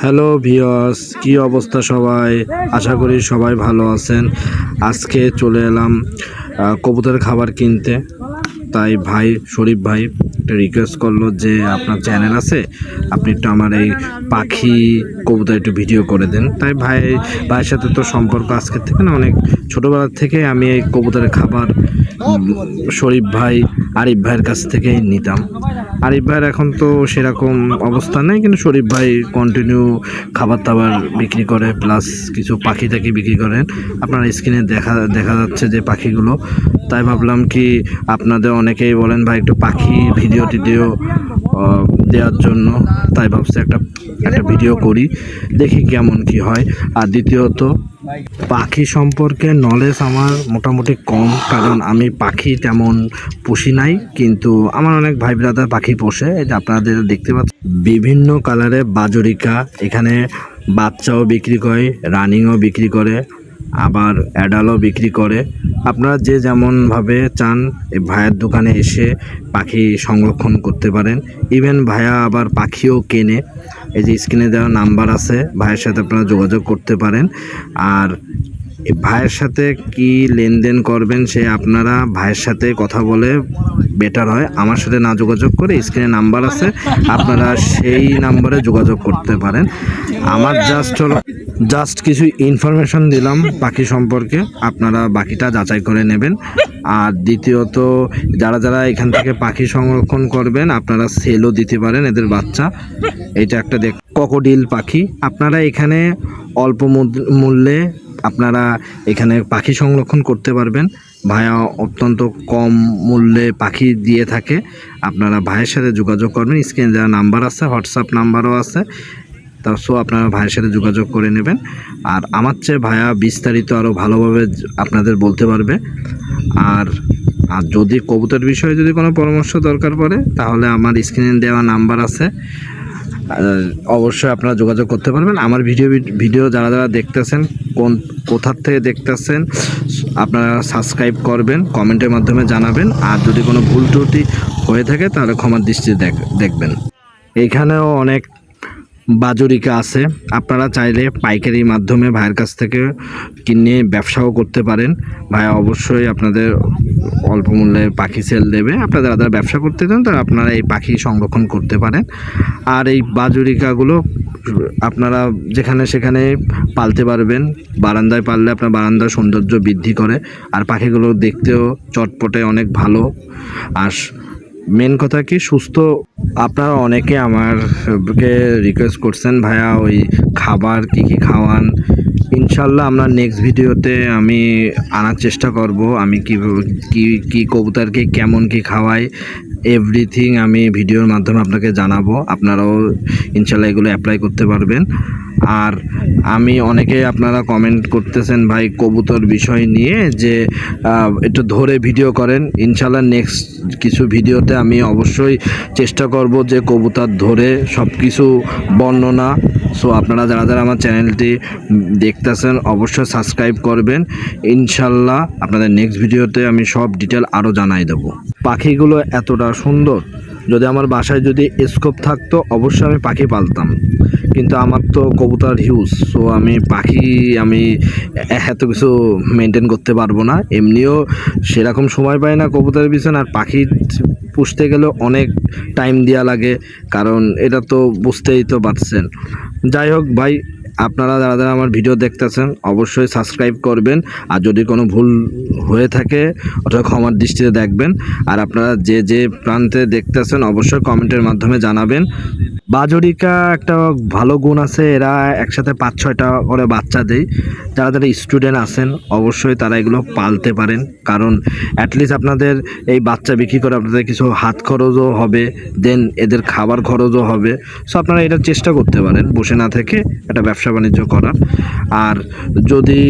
Hello viewers, কি অবস্থা সবাই? আশা করি সবাই ভালো আছেন। আজকে চলে এলাম কবুতরের খাবার কিনতে। তাই ভাই শরীফ ভাই একটা রিকোয়েস্ট করলো যে আপনার চ্যানেল আছে, আপনি একটু আমার এই পাখি কবুতর একটু ভিডিও করে দেন। তাই ভাইয়ের সাথে তো সম্পর্ক আজকের থেকে না, অনেক ছোটোবেলার থেকে আমি এই কবুতরের খাবার শরীফ ভাই আরিফ ভাইয়ের কাছ থেকেই নিতাম। আরিফ ভাইয়ের এখন তো সেরকম অবস্থা নেই, কিন্তু শরীফ ভাই কন্টিনিউ খাবার দাবার বিক্রি করে, প্লাস কিছু পাখি টাকি বিক্রি করেন। আপনার স্ক্রিনে দেখা যাচ্ছে যে পাখিগুলো। তাই ভাবলাম কি আপনাদের অনেকেই বলেন ভাই একটু পাখি ভিডিও টিডিও দেওয়ার জন্য, তাই ভাবছি একটা ভিডিও করি, দেখি কেমন কি হয়। আর দ্বিতীয়ত পাখি সম্পর্কে নলেজ আমার মোটামুটি কম, কারণ আমি পাখি তেমন পুষি নাই, কিন্তু আমার অনেক ভাই ব্রাদার পাখি পোষে। এই যে আপনাদের দেখতে পাচ্ছেন বিভিন্ন কালারের বাজরিকা, এখানে বাচ্চাও বিক্রি করে, রানিংও বিক্রি করে, আবার অ্যাডালও বিক্রি করে। আপনারা যে যেমনভাবে চান এই ভাইয়ের দোকানে এসে পাখি সংরক্ষণ করতে পারেন। ইভেন ভাইয়া আবার পাখিও কেনে। এই যে স্ক্রিনে দেওয়া নাম্বার আছে, ভাইয়ের সাথে আপনারা যোগাযোগ করতে পারেন। আর এই ভাইয়ের সাথে কি লেনদেন করবেন সে আপনারা ভাইয়ের সাথে কথা বলে বেটার হয়, আমার সাথে না যোগাযোগ করে। স্ক্রিনে নাম্বার আছে, আপনারা সেই নাম্বারে যোগাযোগ করতে পারেন। আমার জাস্ট কিছু ইনফরমেশন দিলাম পাখি সম্পর্কে, আপনারা বাকিটা যাচাই করে নেবেন। আর দ্বিতীয়ত যারা এখান থেকে পাখি সংরক্ষণ করবেন, আপনারা সেলও দিতে পারেন এদের বাচ্চা। এটা একটা ককোডিল পাখি, আপনারা এখানে অল্প মূল্যে আপনারা এখানে পাখি সংরক্ষণ করতে পারবেন। ভাইয়া অত্যন্ত কম মূল্যে পাখি দিয়ে থাকে। আপনারা ভাইয়ের সাথে যোগাযোগ করবেন, স্ক্রিনে যারা নাম্বার আছে, হোয়াটসঅ্যাপ নাম্বারও আছে। সো আপনারা ভাইয়ের সাথে যোগাযোগ করে নেবেন। আর আমার চেয়ে ভাইয়া বিস্তারিত আরও ভালোভাবে আপনাদের বলতে পারবে। আর যদি কবুতর বিষয়ে যদি কোনো পরামর্শ দরকার পড়ে, তাহলে আমার স্ক্রিনে দেওয়া নাম্বার আছে, অবশ্যই আপনারা যোগাযোগ করতে পারবেন। আমার ভিডিও যারা দেখতেছেন, কোথার থেকে দেখতেছেন, আপনারা সাবস্ক্রাইব করবেন, কমেন্টের মাধ্যমে জানাবেন। আর যদি কোনো ভুল ত্রুটি হয়ে থাকে তাহলে ক্ষমার দৃষ্টিতে দেখবেন। এখানেও অনেক বাজরিকা আছে, আপনারা চাইলে পাইকারির মাধ্যমে ভাইয়ের কাছ থেকে কিনে ব্যবসাও করতে পারেন। ভাইয়া অবশ্যই আপনাদের অল্প মূল্যে পাখি সেল দেবে। আপনারা যারা ব্যবসা করতে চান তারা আপনারা এই পাখি সংরক্ষণ করতে পারেন। আর এই বাজরিকাগুলো আপনারা যেখানে সেখানে পালতে পারবেন। বারান্দায় পাললে আপনার বারান্দার সৌন্দর্য বৃদ্ধি করে, আর পাখিগুলো দেখতেও চটপটে অনেক ভালো। আর মেন কথা কি, সুস্থ। আপনারা অনেকে আমাকে রিকোয়েস্ট করছেন ভাইয়া ওই খাবার কি খাওয়ান। ইনশাল্লাহ আমরা নেক্সট ভিডিওতে আমি আনার চেষ্টা করব। আমি কি কবুতরকে কেমন কি খাওয়াই, এভরিথিং আমি ভিডিওর মাধ্যমে আপনাকে জানাবো। আপনারাও ইনশাল্লাহ এগুলো অ্যাপ্লাই করতে পারবেন। আর আমি অনেকে আপনারা কমেন্ট করতেছেন ভাই কবুতর বিষয় নিয়ে যে একটু ধরে ভিডিও করেন। ইনশাল্লাহ নেক্সট কিছু ভিডিওতে আমি অবশ্যই চেষ্টা করব যে কবুতর ধরে সব কিছু বর্ণনা। সো আপনারা যারা আমার চ্যানেলটি দেখতেছেন অবশ্যই সাবস্ক্রাইব করবেন। ইনশাল্লাহ আপনাদের নেক্সট ভিডিওতে আমি সব ডিটেল আরও জানাই দেবো। পাখিগুলো এতটা সুন্দর, যদি আমার বাসায় যদি স্কোপ থাকতো অবশ্যই আমি পাখি পালতাম, কিন্তু আমার তো কবুতর হিউজ। সো আমি এত কিছু মেনটেন করতে পারবো না। এমনিও সেরকম সময় পাই না কবুতরের পিছনে, আর পাখি পুষতে গেলে অনেক টাইম দেওয়া লাগে, কারণ এটা তো বুঝতেই তো পারছেন। যাই হোক ভাই, আপনারা যারা আমার ভিডিও দেখতেছেন অবশ্যই সাবস্ক্রাইব করবেন। আর যদি কোনো ভুল হয়ে থাকে ওটা ক্ষমার দৃষ্টিতে দেখবেন। আর আপনারা যে প্রান্তে দেখতেছেন অবশ্যই কমেন্টের মাধ্যমে জানাবেন। বাজরিকা একটা ভালো গুণ আছে, এরা একসাথে 5-6টা করে বাচ্চা দেয়। যারা স্টুডেন্ট আছেন অবশ্যই তারা এগুলো পালতে পারেন, কারণ অ্যাটলিস্ট আপনাদের এই বাচ্চা বিক্রি করে আপনাদের কিছু হাত খরচও হবে, দেন এদের খাবার খরচও হবে। সো আপনারা এটা চেষ্টা করতে পারেন বসে না থেকে একটা ব্যবসা বাণিজ্য করার। আর যদি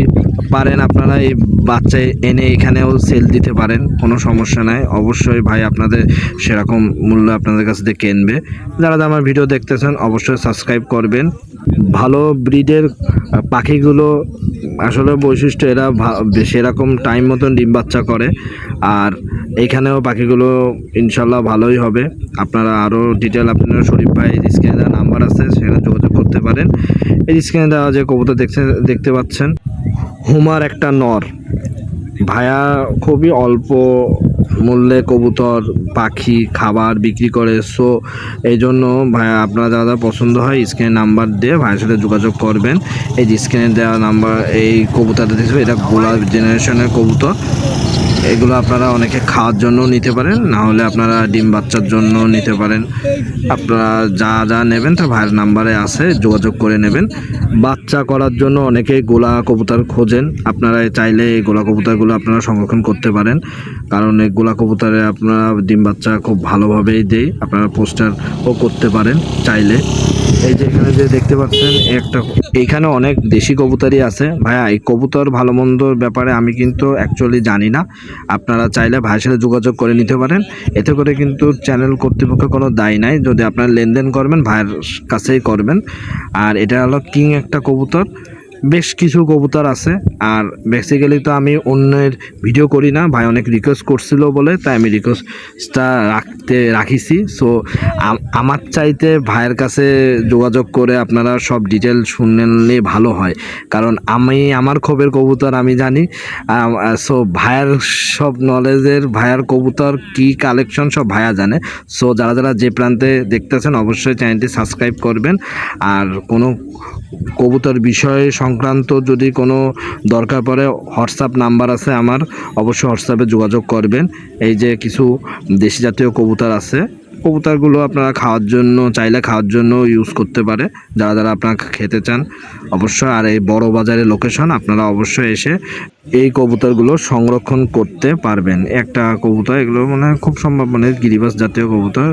পারেন আপনারা এই বাচ্চা এনে এখানেও সেল দিতে পারেন, কোনো সমস্যা নাই। অবশ্যই ভাই আপনাদের সেরকম মূল্য আপনাদের কাছ থেকে কিনবে। যারা আমার ভিডিও দেখতেছেন অবশ্যই সাবস্ক্রাইব করবেন। ভালো ব্রিডের পাখিগুলো আসলে বৈশিষ্ট্য এরা সেরকম টাইম মতন ডিম বাচ্চা করে। আর এইখানেও পাখিগুলো ইনশাল্লাহ ভালোই হবে। আপনারা আরও ডিটেল আপনারা শরীফ ভাই স্ক্রিনে দেওয়া নাম্বার আছে, সেখানে যোগাযোগ করতে পারেন। এই স্ক্রিনে দেওয়া যে কবুতর দেখতে পাচ্ছেন, হুমার একটা নর। ভাইয়া খুবই অল্প মূল্যে কবুতর পাখি খাবার বিক্রি করে। সো এই জন্য ভাইয়া আপনারা যারা পছন্দ হয় স্ক্রিনে নাম্বার দিয়ে ভাইয়ের সাথে যোগাযোগ করবেন। এই যে স্ক্রিনে দেওয়া নাম্বার, এই কবুতরটা দেখবে, এটা গোলা জেনারেশনের কবুতর। এগুলো আপনারা অনেকে খাওয়ার জন্য নিতে পারেন, না হলে আপনারা ডিম বাচ্চার জন্য নিতে পারেন। আপনারা যা যা নেবেন তা ভাইয়ের নাম্বারে আছে, যোগাযোগ করে নেবেন। বাচ্চা করার জন্য অনেকেই গোলা কবুতর খোঁজেন, আপনারা চাইলে এই গোলা কবুতরগুলো আপনারা সংরক্ষণ করতে পারেন, কারণ এই গোলা কবুতরে আপনারা ডিম বাচ্চা খুব ভালোভাবেই দেয়। আপনারা পোস্টারও করতে পারেন চাইলে। এই যে এখানে যে দেখতে পাচ্ছেন এইখানে অনেক দেশি কবুতরই আছে। ভাইয়া এই কবুতর ভালো মন্দর ব্যাপারে আমি কিন্তু অ্যাকচুয়ালি জানি না। আপনারা চাইলে ভাইয়ের সাথে যোগাযোগ করে নিতে পারেন। এতে করে কিন্তু চ্যানেল কর্তৃপক্ষ কোনো দায় নাই, যদি আপনারা লেনদেন করবেন ভাইয়ের কাছেই করবেন। আর এটা হলো কিং একটা কবুতর। বেশ কিছু কবুতর আছে, আর বেসিক্যালি তো আমি অন্যের ভিডিও করি না, ভাই অনেক রিকোয়েস্ট করছিল বলে তাই আমি রিকোয়েস্টটা রাখিছি। সো আমার চাইতে ভাইয়ের কাছে যোগাযোগ করে আপনারা সব ডিটেল শুনলে ভালো হয়, কারণ আমি আমার খবরের কবুতর আমি জানি। সো ভাইয়ের সব নলেজের, ভাইয়ার কবুতর কি কালেকশন সব ভাইয়া জানে। সো যারা যারা যে প্রান্তে দেখতেছেন অবশ্যই চ্যানেলটি সাবস্ক্রাইব করবেন। আর কোনো কবুতর বিষয় সংক্রান্ত যদি কোনো দরকার পড়ে হোয়াটসঅ্যাপ নাম্বার আছে আমার, অবশ্যই হোয়াটসঅ্যাপে যোগাযোগ করবেন। এই যে কিছু দেশি জাতীয় কবুতর আছে, কবুতরগুলো আপনারা খাওয়ার জন্য চাইলে খাওয়ার জন্য ইউজ করতে পারে, যারা যারা আপনারা খেতে চান অবশ্যই। আর এই বড় বাজারের লোকেশন, আপনারা অবশ্যই এসে এই কবুতরগুলো সংরক্ষণ করতে পারবেন। একটা কবুতর এগুলো মানে খুব সম্ভব মানে গিরিবাস জাতীয় কবুতর।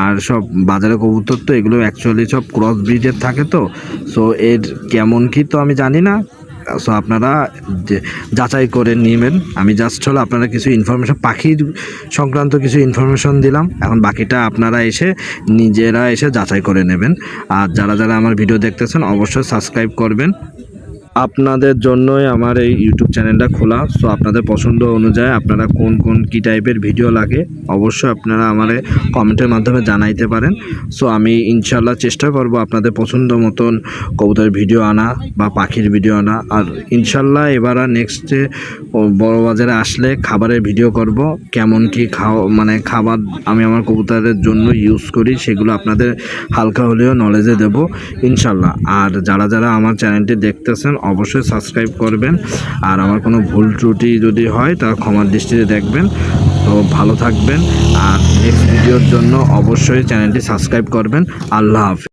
আর সব বাজারে কবুতর তো এগুলো অ্যাকচুয়ালি সব ক্রস ব্রিডের থাকে তো। সো এর কেমন কি তো আমি জানি না। সো আপনারা যাচাই করে নেবেন। আমি জাস্ট হলো আপনারা কিছু ইনফরমেশন, পাখির সংক্রান্ত কিছু ইনফরমেশন দিলাম। এখন বাকিটা আপনারা নিজেরা এসে যাচাই করে নেবেন। আর যারা যারা আমার ভিডিও দেখতেছেন অবশ্যই সাবস্ক্রাইব করবেন। আপনাদের জন্যই আমার এই ইউটিউব চ্যানেলটা খোলা। সো আপনাদের পছন্দ অনুযায়ী আপনারা কোন কী টাইপের ভিডিও লাগে অবশ্যই আপনারা আমারে কমেন্টের মাধ্যমে জানাইতে পারেন। সো আমি ইনশাল্লাহ চেষ্টা করব আপনাদের পছন্দ মতন কবুতরের ভিডিও আনা বা পাখির ভিডিও আনা। আর ইনশাল্লাহ এবার আর নেক্সটে বড় বাজারে আসলে খাবারের ভিডিও করব, কেমন কি মানে খাবার আমি আমার কবুতরের জন্য ইউজ করি সেগুলো আপনাদের হালকা হলেও নলেজে দেব ইনশাল্লাহ। আর যারা যারা আমার চ্যানেলটি দেখতেছেন অবশ্যই সাবস্ক্রাইব করবেন। আর আমার কোনো ভুল ত্রুটি যদি হয় তা ক্ষমার দৃষ্টিতে দেখবেন। তো ভালো থাকবেন, আর নেক্সট ভিডিওর জন্য অবশ্যই চ্যানেলটি সাবস্ক্রাইব করবেন। আল্লাহ হাফেজ।